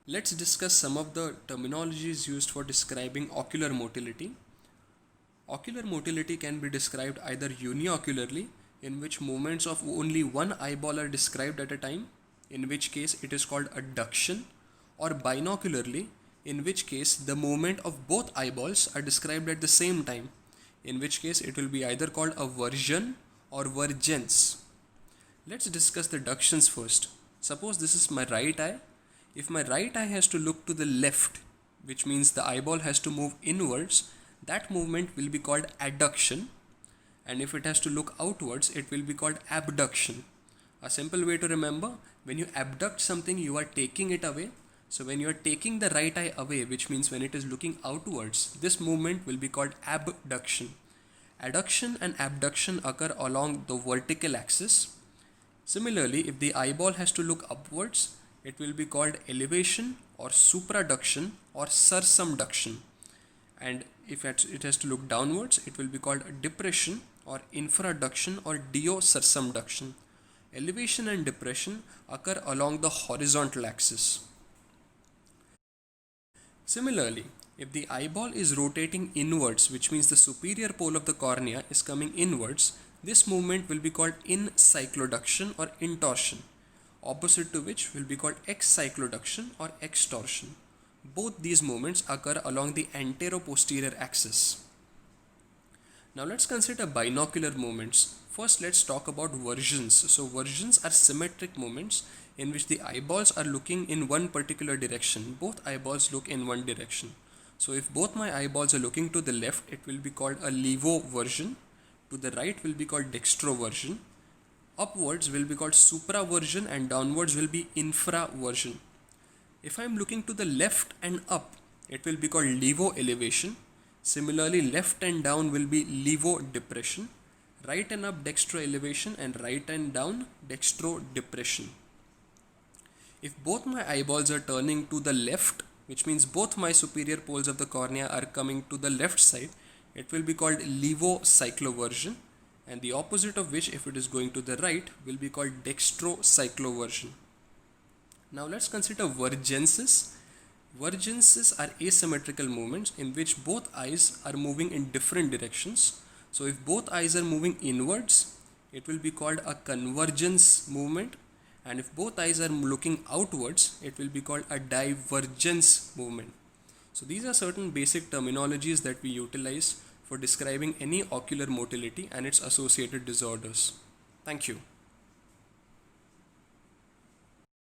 Let's discuss some of the terminologies used for describing ocular motility. Ocular motility can be described either uniocularly, in which movements of only one eyeball are described at a time, in which case it is called adduction, or binocularly, in which case the movement of both eyeballs are described at the same time, in which case it will be either called a version or vergence. Let's discuss the adductions first. Suppose this is my right eye. If my right eye has to look to the left, which means the eyeball has to move inwards, that movement will be called adduction. And if it has to look outwards, it will be called abduction. A simple way to remember, when you abduct something, you are taking it away. So when you are taking the right eye away, which means when it is looking outwards, this movement will be called abduction. Adduction and abduction occur along the vertical axis. Similarly, if the eyeball has to look upwards, it will be called elevation or supraduction or sursumduction. And if it has to look downwards, it will be called depression or infraduction or deosursumduction. Elevation and depression occur along the horizontal axis. Similarly, if the eyeball is rotating inwards, which means the superior pole of the cornea is coming inwards, this movement will be called encycloduction or intorsion, opposite to which will be called excycloduction or extorsion. Both these movements occur along the antero-posterior axis. Now let's consider binocular movements. First, let's talk about versions. So versions are symmetric movements in which the eyeballs are looking in one particular direction. Both eyeballs look in one direction. So if both my eyeballs are looking to the left, it will be called a levoversion. To the right will be called dextroversion. Upwards will be called supraversion and downwards will be infraversion. If I am looking to the left and up, it will be called levo elevation. Similarly, left and down will be levo depression. Right and up dextro elevation and right and down dextro depression. If both my eyeballs are turning to the left, which means both my superior poles of the cornea are coming to the left side, it will be called levocycloversion, and the opposite of which, if it is going to the right, will be called dextrocycloversion. Now let's consider vergences. Vergences are asymmetrical movements in which both eyes are moving in different directions. So if both eyes are moving inwards, it will be called a convergence movement, and if both eyes are looking outwards, it will be called a divergence movement. So these are certain basic terminologies that we utilize for describing any ocular motility and its associated disorders. Thank you.